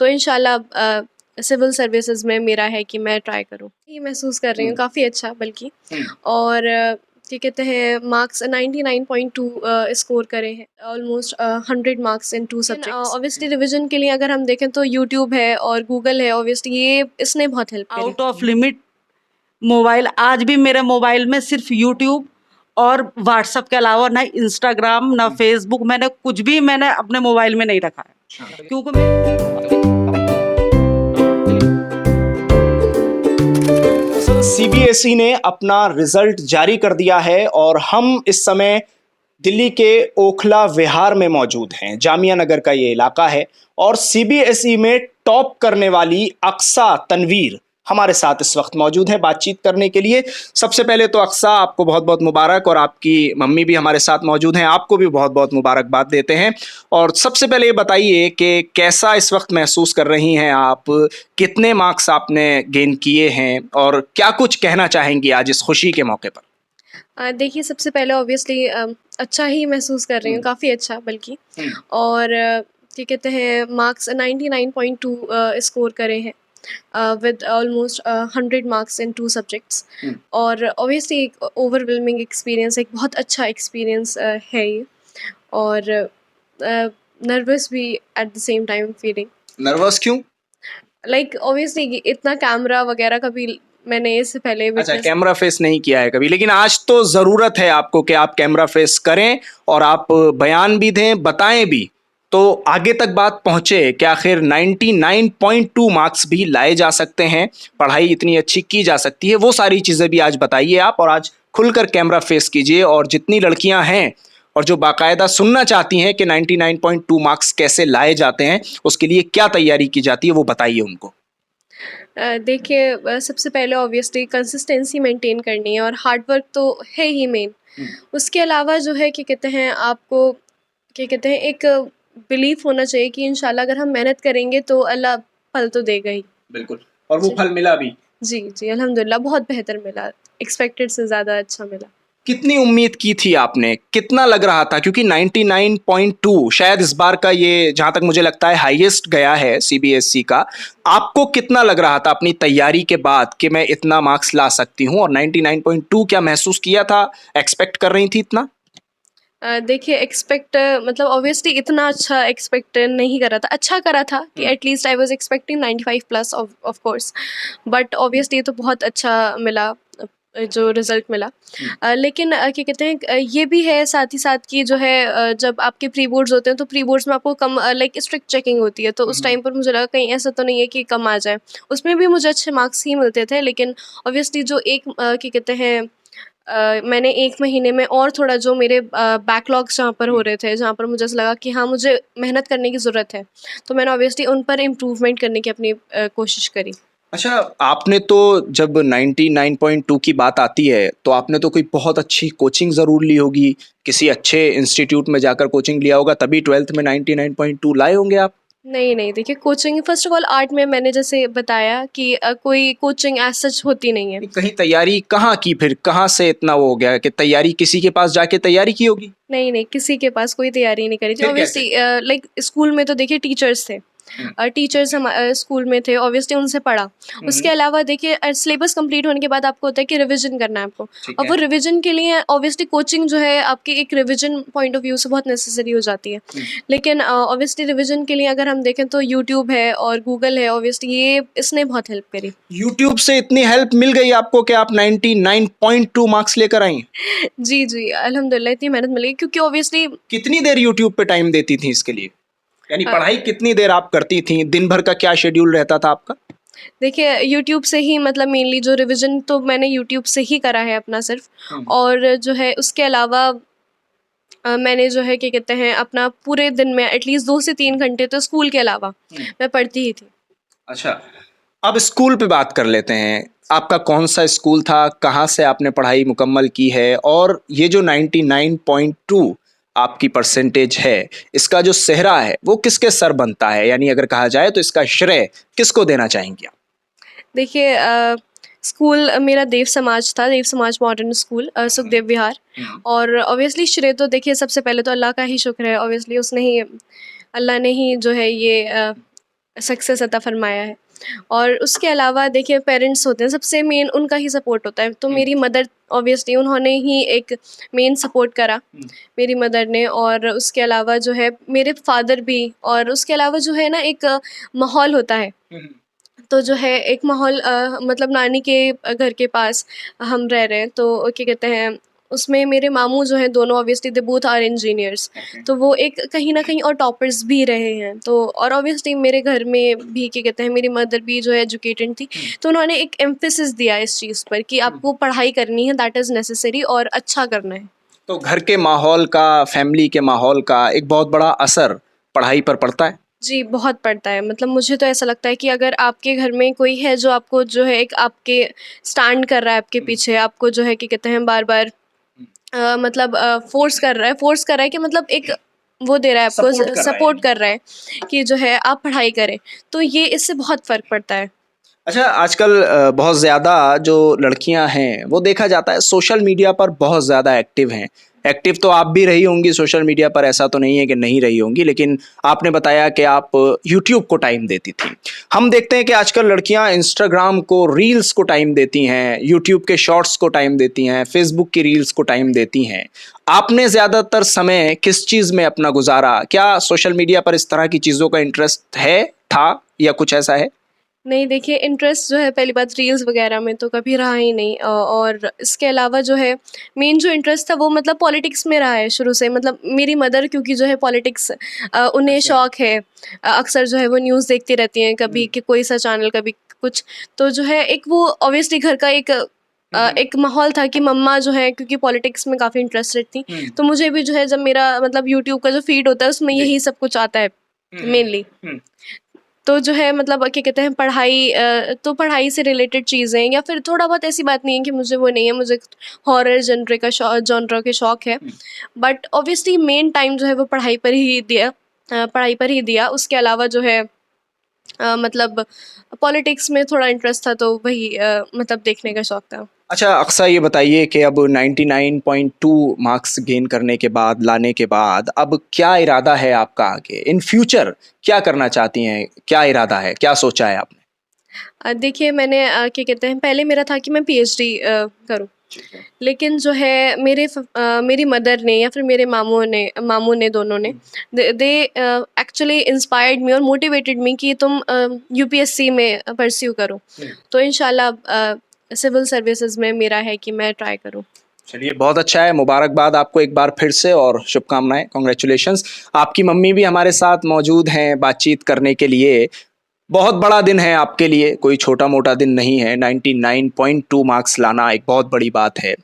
तो इंशाल्लाह civil services में मेरा है कि मैं ट्राई करूँ। ये महसूस कर रही हूँ काफ़ी अच्छा बल्कि। और क्या कहते हैं मार्क्स 99.2 स्कोर करे हैं, almost 100 marks in 2 subjects. Obviously revision के लिए अगर हम देखें तो यूट्यूब है और गूगल है, ऑब्वियसली ये इसने बहुत हेल्प करी। आउट ऑफ लिमिट मोबाइल, आज भी मेरे मोबाइल में सिर्फ यूट्यूब और व्हाट्सएप के अलावा ना इंस्टाग्राम ना फेसबुक, मैंने कुछ भी मैंने अपने मोबाइल में नहीं रखा है, क्योंकि सीबीएसई ने अपना रिजल्ट जारी कर दिया है और हम इस समय दिल्ली के ओखला विहार में मौजूद हैं। जामिया नगर का ये इलाका है और सीबीएसई में टॉप करने वाली अक्सा तनवीर हमारे साथ इस वक्त मौजूद है बातचीत करने के लिए। सबसे पहले तो अक्सा, आपको बहुत बहुत मुबारक, और आपकी मम्मी भी हमारे साथ मौजूद हैं, आपको भी बहुत बहुत मुबारकबाद देते हैं। और सबसे पहले ये बताइए कि कैसा इस वक्त महसूस कर रही हैं आप, कितने मार्क्स आपने गेन किए हैं और क्या कुछ कहना चाहेंगी आज इस खुशी के मौके पर? देखिए सबसे पहले ऑब्वियसली अच्छा ही महसूस कर रही हूँ, काफ़ी अच्छा बल्कि। और क्या कहते हैं मार्क्स 99.2 स्कोर करे हैं with almost 100 marks in 2 subjects. और ऑब्वियसली एक ओवरवेलमिंग एक्सपीरियंस, एक बहुत अच्छा एक्सपीरियंस है ये। और नर्वस भी at the same time feeling. Nervous क्यों? लाइक ऑब्वियसली इतना कैमरा वगैरह कभी मैंने इससे पहले अच्छा, witness- कैमरा फेस नहीं किया है कभी, लेकिन आज तो जरूरत है आपको कि आप कैमरा फेस करें और आप बयान भी दें, बताएं भी, तो आगे तक बात पहुंचे कि आखिर 99.2 मार्क्स भी लाए जा सकते हैं, पढ़ाई इतनी अच्छी की जा सकती है। वो सारी चीजें भी आज बताइए आप, और आज खुलकर कैमरा फेस कीजिए। और जितनी लड़कियां हैं और जो बाकायदा सुनना चाहती हैं कि 99.2 मार्क्स कैसे लाए जाते हैं, उसके लिए क्या तैयारी की जाती है, वो बताइए उनको। देखिए सबसे पहले ऑब्वियसली कंसिस्टेंसी मेंटेन करनी है और हार्ड वर्क तो है ही मेन। उसके अलावा जो है क्या कहते हैं आपको क्या कहते हैं एक बिलीफ होना चाहिए कि इंशाल्लाह अगर हम मेहनत करेंगे तो अल्लाह फल तो देगा ही। बिल्कुल, और वो जी फल मिला भी। जी जी अल्हम्दुलिल्लाह बहुत बेहतर मिला, एक्सपेक्टेड से ज़्यादा अच्छा मिला। कितनी उम्मीद की थी आपने, कितना लग रहा था? क्योंकि 99.2 शायद इस बार का ये, जहां तक मुझे लगता है, हाईएस्ट गया है सीबीएसई का। आपको कितना लग रहा था अपनी तैयारी के बाद कि मैं इतना मार्क्स ला सकती हूँ? और 99.2 क्या महसूस किया था, एक्सपेक्ट कर रही थी इतना? देखिए एक्सपेक्ट मतलब ऑब्वियसली इतना अच्छा एक्सपेक्ट नहीं करा था, अच्छा करा था कि at least I was expecting 95 plus of course. But obviously ये तो बहुत अच्छा मिला जो रिज़ल्ट मिला। लेकिन क्या कहते हैं ये भी है साथ ही साथ कि जो है जब आपके प्री बोर्ड्स होते हैं तो प्री बोर्ड्स में आपको कम लाइक स्ट्रिक्ट चेकिंग होती है, तो उस टाइम पर मुझे लगा कहीं ऐसा तो नहीं है कि कम आ जाए। उसमें भी मुझे अच्छे मार्क्स ही मिलते थे, लेकिन ऑब्वियसली जो एक क्या कहते हैं मैंने 1 महीने में और थोड़ा जो मेरे बैकलॉग्स जहाँ पर हो रहे थे, जहाँ पर मुझे ऐसा लगा कि हाँ, मुझे मेहनत करने की ज़रूरत है, तो मैंने ऑब्वियसली उन पर इम्प्रूवमेंट करने की अपनी कोशिश करी। अच्छा, आपने तो जब 99.2 की बात आती है तो आपने तो कोई बहुत अच्छी कोचिंग ज़रूर ली होगी, किसी अच्छे इंस्टीट्यूट में जाकर कोचिंग लिया होगा, तभी 12th में 99.2 लाए होंगे आप। नहीं, नहीं, देखिए coaching first of all art में मैंने जैसे बताया कि कोई कोचिंग एज़ सच होती नहीं है। कहीं तैयारी कहाँ की, फिर कहाँ से इतना वो हो गया कि तैयारी किसी के पास जाके तैयारी की होगी? नहीं, नहीं, किसी के पास कोई तैयारी नहीं करी थी। फिर कैसे? ऑब्वियसली लाइक स्कूल में तो देखिए टीचर्स थे। टीचर्स हम स्कूल में थे, ऑब्वियसली उनसे पढ़ा। उसके अलावा देखिए सिलेबस कंप्लीट होने के बाद आपको होता है कि रिवीजन करना है आपको। ठीक और है। वो रिवीजन के लिए ऑब्वियसली कोचिंग जो है आपकी एक रिवीजन पॉइंट ऑफ व्यू से बहुत नेसेसरी हो जाती है। लेकिन ऑब्वियसली रिवीजन के लिए अगर हम देखें तो यूट्यूब है और गूगल है, ऑब्वियसली ये इसने बहुत हेल्प करी। यूट्यूब से इतनी हेल्प मिल गई आपको कि आप 99.2 मार्क्स लेकर आई? जी, जी, अल्हम्दुलिल्लाह इतनी मेहनत मिली क्योंकि ऑब्वियसली कितनी देर यूट्यूब पे टाइम देती थी इसके लिए? यानी अ, पढ़ाई कितनी देर आप करती थी? दिन भर का क्या शेड्यूल रहता था आपका? देखिए यूट्यूब से ही मतलब मेनली जो रिवीजन तो मैंने यूट्यूब से ही करा है अपना सिर्फ। और जो है उसके अलावा मैंने जो है क्या कहते हैं अपना पूरे दिन में एटलीस्ट 2 से 3 घंटे तो स्कूल के अलावा मैं पढ़ती ही थी। अच्छा, अब स्कूल पे बात कर लेते हैं। आपका कौन सा स्कूल था? कहाँ से आपने पढ़ाई मुकम्मल की है? और ये जो 99.2 आपकी परसेंटेज है, इसका जो सेहरा है वो किसके सर बनता है? यानी अगर कहा जाए तो इसका श्रेय किसको देना चाहेंगे आप? देखिए स्कूल मेरा देव समाज था, देव समाज मॉडर्न स्कूल सुखदेव विहार। और ऑब्वियसली श्रेय तो देखिए सबसे पहले तो अल्लाह का ही शुक्र है, ऑब्वियसली उसने ही अल्लाह ने ही जो है ये सक्सेस अता फरमाया है। और उसके अलावा देखिए पेरेंट्स होते हैं, सबसे मेन उनका ही सपोर्ट होता है। तो मेरी मदर ऑब्वियसली उन्होंने ही एक मेन सपोर्ट करा, मेरी मदर ने। और उसके अलावा जो है मेरे फादर भी। और उसके अलावा जो है ना एक माहौल होता है, तो जो है एक माहौल मतलब नानी के घर के पास हम रह रहे हैं, तो क्या कहते हैं उसमें मेरे मामू जो हैं दोनों, obviously they both are engineers. तो वो एक कहीं ना कहीं और टॉपर्स भी रहे हैं। तो और ऑब्वियसली मेरे घर में भी क्या कहते हैं मेरी मदर भी जो है एजुकेटेड थी, तो उन्होंने एक एम्फेसिस दिया इस चीज़ पर कि आपको पढ़ाई करनी है, दैट इज़ नेसेसरी, और अच्छा करना है। तो घर के माहौल का, फैमिली के माहौल का एक बहुत बड़ा असर पढ़ाई पर पड़ता है। जी, बहुत पड़ता है। मतलब मुझे तो ऐसा लगता है कि अगर आपके घर में कोई है जो आपको जो है एक आपके स्टैंड कर रहा है आपके पीछे, आपको जो है क्या कहते हैं बार-बार मतलब फ़ोर्स कर रहा है कि मतलब एक वो दे रहा है आपको, सपोर्ट कर रहा है। सपोर्ट कर रहा है कि जो है आप पढ़ाई करें, तो ये इससे बहुत फ़र्क पड़ता है। अच्छा, आजकल बहुत ज़्यादा जो लड़कियां हैं वो देखा जाता है सोशल मीडिया पर बहुत ज़्यादा एक्टिव हैं। एक्टिव तो आप भी रही होंगी सोशल मीडिया पर, ऐसा तो नहीं है कि नहीं रही होंगी, लेकिन आपने बताया कि आप यूट्यूब को टाइम देती थी। हम देखते हैं कि आजकल लड़कियां इंस्टाग्राम को, रील्स को टाइम देती हैं, यूट्यूब के शॉर्ट्स को टाइम देती हैं, फेसबुक की रील्स को टाइम देती हैं। आपने ज़्यादातर समय किस चीज़ में अपना गुजारा? क्या सोशल मीडिया पर इस तरह की चीज़ों का इंटरेस्ट है, था, या कुछ ऐसा है? नहीं, देखिए इंटरेस्ट जो है पहली बात रील्स वगैरह में तो कभी रहा ही नहीं। और इसके अलावा जो है मेन जो इंटरेस्ट था वो मतलब पॉलिटिक्स में रहा है शुरू से। मतलब मेरी मदर क्योंकि जो है पॉलिटिक्स उन्हें अच्छा। शौक है। अक्सर जो है वो न्यूज़ देखती रहती हैं, कभी कि कोई सा चैनल, कभी कुछ। तो जो है एक वो ऑब्वियसली घर का एक माहौल था कि मम्मा जो है क्योंकि पॉलिटिक्स में काफ़ी इंटरेस्टेड थी। तो मुझे भी जो है जब मेरा मतलब यूट्यूब का जो फीड होता है उसमें जी। यही सब कुछ आता है मेनली। तो जो है मतलब क्या कहते हैं पढ़ाई, तो पढ़ाई से रिलेटेड चीज़ें या फिर थोड़ा बहुत, ऐसी बात नहीं है कि मुझे वो नहीं है, मुझे हॉरर जॉनर के शौक है। बट ऑब्वियसली मेन टाइम जो है वो पढ़ाई पर ही दिया, पढ़ाई पर ही दिया। उसके अलावा जो है मतलब पॉलिटिक्स में थोड़ा इंटरेस्ट था, तो वही मतलब देखने का शौक था। अच्छा, अक्सर ये बताइए कि अब 99.2 मार्क्स गेन करने के बाद, लाने के बाद, अब क्या इरादा है आपका आगे? इन फ्यूचर क्या करना चाहती हैं? क्या इरादा है? क्या सोचा है आपने? देखिए मैंने क्या कहते हैं पहले मेरा था कि मैं पीएचडी करूँ। लेकिन जो है मेरी मदर ने या फिर मेरे मामू ने दोनों ने दे एक्चुअली इंस्पायर्ड मी और मोटिवेटेड मी कि तुम यूपीएससी में परस्यू करो। तो इंशाल्लाह सिविल सर्विसेज में मेरा है कि मैं ट्राई करूँ। चलिए, बहुत अच्छा है, मुबारकबाद आपको एक बार फिर से और शुभकामनाएं, कॉन्ग्रेचुलेशंस। आपकी मम्मी भी हमारे साथ मौजूद हैं बातचीत करने के लिए। बहुत बड़ा दिन है आपके लिए, कोई छोटा मोटा दिन नहीं है। 99.2 मार्क्स लाना एक बहुत बड़ी बात है।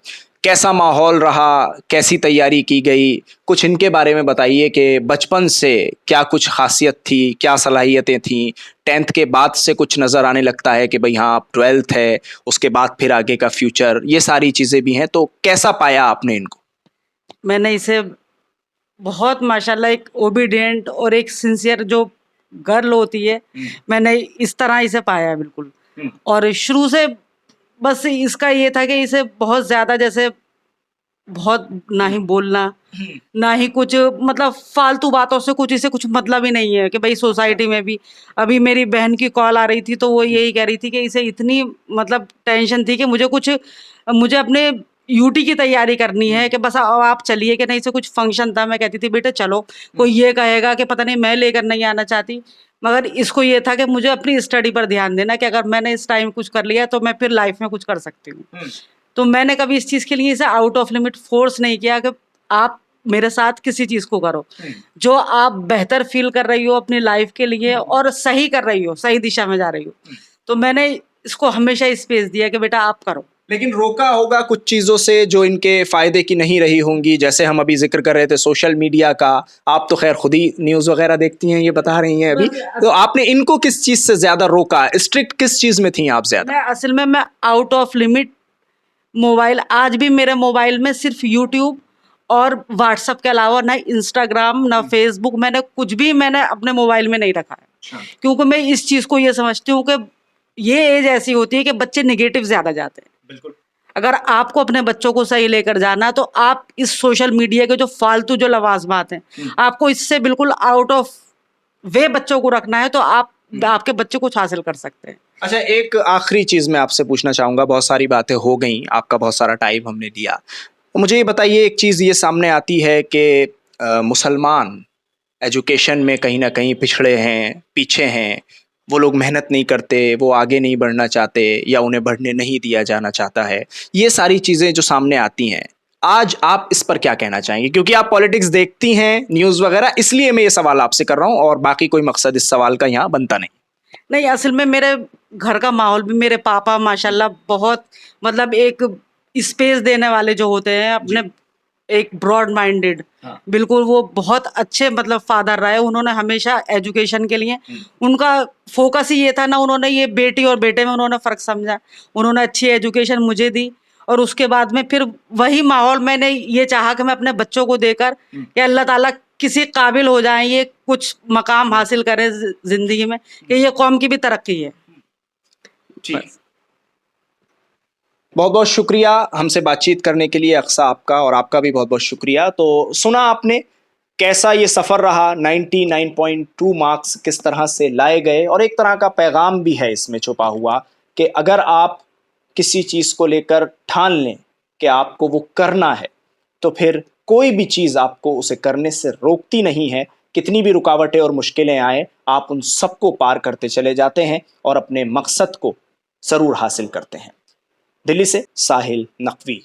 कैसा माहौल रहा, कैसी तैयारी की गई, कुछ इनके बारे में बताइए कि बचपन से क्या कुछ खासियत थी, क्या सलाहियतें थीं। 10th के बाद से कुछ नज़र आने लगता है कि भाई हाँ, 12th है, उसके बाद फिर आगे का फ्यूचर, ये सारी चीज़ें भी हैं। तो कैसा पाया आपने इनको? मैंने इसे बहुत माशाल्लाह एक ओबीडिएंट और एक सिंसियर जो गर्ल होती है, मैंने इस तरह इसे पाया है बिल्कुल। और शुरू से बस इसका ये था कि इसे बहुत ज़्यादा जैसे बहुत ना ही बोलना, ना ही कुछ मतलब फालतू बातों से कुछ इसे कुछ मतलब ही नहीं है कि भाई सोसाइटी में भी। अभी मेरी बहन की कॉल आ रही थी तो वो यही कह रही थी कि इसे इतनी मतलब टेंशन थी कि मुझे अपने यूटी की तैयारी करनी है कि बस अब आप चलिए, कि नहीं से कुछ फंक्शन था। मैं कहती थी बेटा चलो, कोई ये कहेगा कि पता नहीं मैं लेकर नहीं आना चाहती, मगर इसको ये था कि मुझे अपनी स्टडी पर ध्यान देना कि अगर मैंने इस टाइम कुछ कर लिया तो मैं फिर लाइफ में कुछ कर सकती हूँ। तो मैंने कभी इस चीज़ के लिए इसे आउट ऑफ लिमिट फोर्स नहीं किया कि आप मेरे साथ किसी चीज़ को करो जो आप बेहतर फील कर रही हो अपनी लाइफ के लिए और सही कर रही हो, सही दिशा में जा रही हो। तो मैंने इसको हमेशा स्पेस दिया कि बेटा आप करो। लेकिन रोका होगा कुछ चीज़ों से जो इनके फ़ायदे की नहीं रही होंगी, जैसे हम अभी जिक्र कर रहे थे सोशल मीडिया का। आप तो खैर खुद ही न्यूज़ वगैरह देखती हैं, ये बता रही हैं अभी। तो आपने इनको किस चीज़ से ज़्यादा रोका? स्ट्रिक्ट किस चीज़ में थी आप ज़्यादा? असल में मैं आउट ऑफ लिमिट मोबाइल, आज भी मेरे मोबाइल में सिर्फ यूट्यूब और व्हाट्सएप के अलावा ना इंस्टाग्राम ना फेसबुक, मैंने अपने मोबाइल में नहीं रखा है। क्योंकि मैं इस चीज़ को ये समझती हूँ कि ये एज ऐसी होती है कि बच्चे निगेटिव ज़्यादा जाते हैं। बिल्कुल। अगर आपको अपने बच्चों को सही लेकर जाना तो आप इस सोशल मीडिया के जो फालतू जो लवाजमात हैं, आपको इससे बिल्कुल आउट ऑफ वे बच्चों को रखना है, तो आप आपके बच्चे कुछ हासिल कर सकते हैं। अच्छा, एक आखिरी चीज मैं आपसे पूछना चाहूंगा, बहुत सारी बातें हो गई, आपका बहुत सारा टाइम हमने दिया, तो मुझे ये बताइए, एक चीज ये सामने आती है कि मुसलमान एजुकेशन में कहीं ना कहीं पिछड़े हैं, पीछे हैं, वो लोग मेहनत नहीं करते, वो आगे नहीं बढ़ना चाहते या उन्हें बढ़ने नहीं दिया जाना चाहता है, ये सारी चीज़ें जो सामने आती हैं, आज आप इस पर क्या कहना चाहेंगे? क्योंकि आप पॉलिटिक्स देखती हैं, न्यूज़ वगैरह, इसलिए मैं ये सवाल आपसे कर रहा हूँ, और बाकी कोई मकसद इस सवाल का यहाँ बनता नहीं। नहीं, असल में मेरे घर का माहौल भी, मेरे पापा माशाल्लाह बहुत मतलब एक स्पेस देने वाले जो होते हैं अपने, एक ब्रॉड माइंडेड, हाँ। बिल्कुल वो बहुत अच्छे मतलब फादर रहे। उन्होंने हमेशा एजुकेशन के लिए उनका फोकस ही ये था ना, उन्होंने ये बेटी और बेटे में उन्होंने फ़र्क समझा। उन्होंने अच्छी एजुकेशन मुझे दी और उसके बाद में फिर वही माहौल मैंने ये चाहा कि मैं अपने बच्चों को देकर कि अल्लाह ताला किसी काबिल हो जाएं, ये कुछ मकाम हासिल करें ज़िंदगी में, कि ये कौम की भी तरक्की है। बस। बहुत बहुत शुक्रिया हमसे बातचीत करने के लिए अक्सा आपका, और आपका भी बहुत बहुत शुक्रिया। तो सुना आपने कैसा ये सफ़र रहा, 99.2 मार्क्स किस तरह से लाए गए, और एक तरह का पैगाम भी है इसमें छुपा हुआ कि अगर आप किसी चीज़ को लेकर ठान लें कि आपको वो करना है, तो फिर कोई भी चीज़ आपको उसे करने से रोकती नहीं है। कितनी भी रुकावटें और मुश्किलें आए, आप उन सबको पार करते चले जाते हैं और अपने मकसद को ज़रूर हासिल करते हैं। दिल्ली से साहिल नकवी।